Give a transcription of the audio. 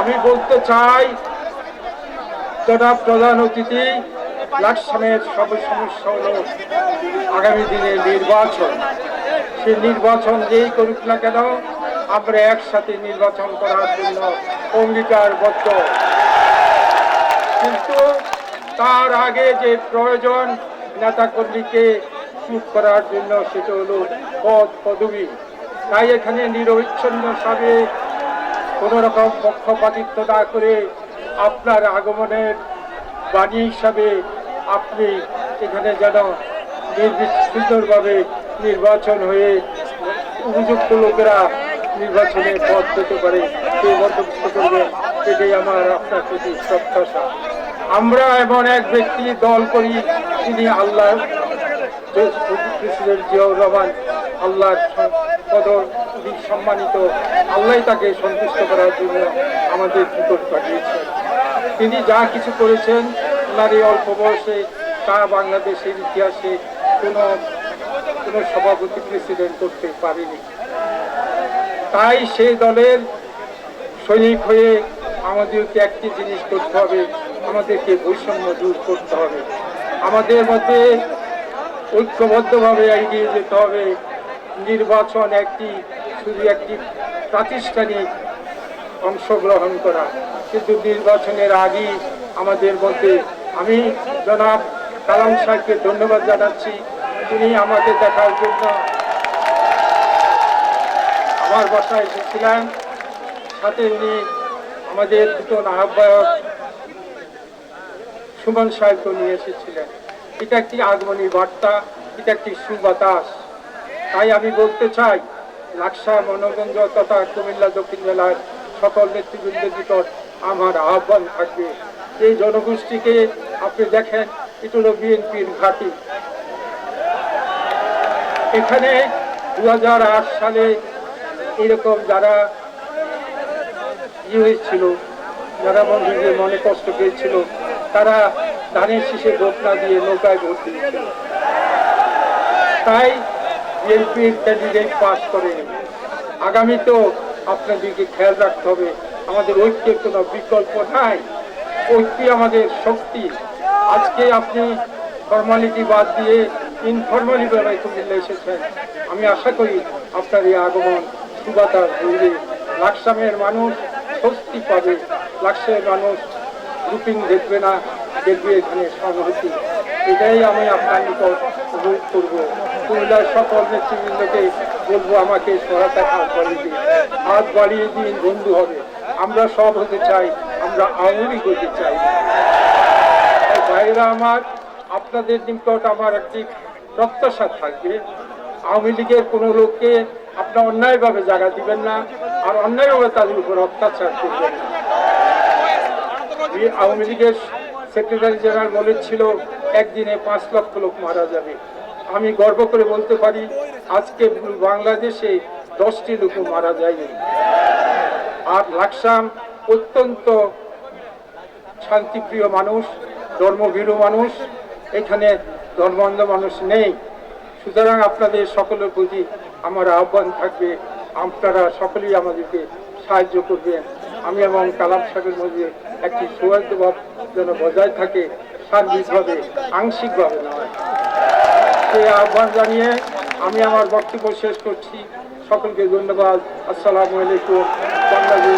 আমি বলতে চাই, জনাব প্রধান অতিথি, লাকসামের সব সমস্যা হলো আগামী দিনে নির্বাচন। সে নির্বাচন যেই করুক না কেন, আমরা একসাথে নির্বাচন করার জন্য অঙ্গীকারবদ্ধ। কিন্তু তার আগে যে প্রয়োজন নেতাকর্মীকে চুপ করার জন্য, সেটা হলো পদ পদবী। তাই এখানে নিরবিচ্ছিন্নভাবে কোন রকম পক্ষপাতিত্ব না করে আপনার আগমনের বাণী হিসাবে আপনি এখানে যেন সুন্দরভাবে নির্বাচন হয়ে উপযুক্ত লোকেরা নির্বাচনে পথ পেতে পারে, সেই বন্দোবস্ত করবেন। এটাই আমার আপনার প্রতি প্রত্যাশা। আমরা এমন এক ব্যক্তি দল করি, তিনি আল্লাহ প্রেসিডেন্ট জিয়াউর রহমান, আল্লাহর সম্মানিত, আল্লাহ তাকে সন্তুষ্ট করার জন্য আমাদের নিকট পাঠিয়েছেন। তিনি যা কিছু করেছেন ওনার এই অল্প বয়সে, তা বাংলাদেশের ইতিহাসে কোনো সভাপতি প্রেসিডেন্ট করতে পারেনি। তাই সেই দলের সৈনিক হয়ে আমাদেরকে একটি জিনিস করতে হবে, আমাদেরকে বৈষম্য দূর করতে হবে, আমাদের মধ্যে ঐক্যবদ্ধভাবে এগিয়ে যেতে হবে। নির্বাচন শুধু একটি প্রাতিষ্ঠানিক অংশগ্রহণ করা, কিন্তু নির্বাচনের আগেই আমাদের মধ্যে, আমি জনাব কালাম সাহেবকে ধন্যবাদ জানাচ্ছি, তিনি আমাকে দেখার জন্য আমার বাসায় এসেছিলেন। সাথে উনি আমাদের নতুন আহ্বায়ক সুমন সাহেবকে নিয়ে এসেছিলেন। এটা একটি আগমনী বার্তা, এটা একটি সুবাতাস। তাই আমি বলতে চাই, লাকসাম, মনোগঞ্জ তথা কুমিল্লা দক্ষিণ জেলার সকল নেতৃবৃন্দের নিকট আমার আহ্বান থাকবে, এই জনগোষ্ঠীকে আপনি দেখেন, এটা হল বিএনপির ঘাঁটি। এখানে 2008 সালে এরকম যারা হয়েছিল, যারা মনে কষ্ট পেয়েছিল, তারা ধানের শীষে ভোট না দিয়ে নৌকায় ভোট দিয়েছিল। তাই বিএনপির ক্যান্ডিডেট পাস করে। আগামীতেও আপনাদেরকে খেয়াল রাখতে হবে, আমাদের ঐক্যের কোনো বিকল্প নাই, ঐক্যই আমাদের শক্তি। আজকে আপনি ফর্মালিটি বাদ দিয়ে ইনফর্মালি ভাবে কুমিল্লা এসেছেন। আমি আশা করি আপনার এই আগমন সুবাতাস বলবে, লাকসামের মানুষ স্বস্তি পাবে, লাকসামের মানুষ গ্রুপিং দেখবে না, দেখবে এখানে সংহতি। এটাই আমি আপনার নিকট অনুরোধ করবো। কুমিল্লার সকল নেতৃবৃন্দকে বলবো, আমাকে সহায়তা হাত বাড়িয়ে দিন, বন্ধু হবে। আমরা সব হতে চাই, আমরা আওয়ামী লীগ হতে চাই। ভাইরা আমার, আপনাদের নিকট আমার একটি প্রত্যাশা থাকবে, আওয়ামী লীগের কোনো লোককে আপনার অন্যায়ভাবে জায়গা দিবেন না, আর অন্যায়ভাবে তাদের উপর অত্যাচার করবেন না। আওয়ামী লীগের সেক্রেটারি জেনারেল বলেছিল একদিনে 5 লক্ষ লোক মারা যাবে। আমি গর্ব করে বলতে পারি, আজকে বাংলাদেশে 10টি লোক মারা যায়নি। আর লাকসাম অত্যন্ত শান্তিপ্রিয় মানুষ, ধর্মভীরু মানুষ, এখানে ধর্মান্ধ মানুষ নেই। সুতরাং আপনাদের সকলের প্রতি আমার আহ্বান থাকবে, আপনারা সকলেই আমাদেরকে সাহায্য করবেন। আমি এবং কালাম সাহেবের মধ্যে একটি সৌহার্দ্যভাব যেন বজায় থাকে, সার্বিকভাবে, আংশিকভাবে নয়। সেই আহ্বান জানিয়ে আমি আমার বক্তব্য শেষ করছি। সকলকে ধন্যবাদ। আসসালামু আলাইকুম। বাংলাদেশ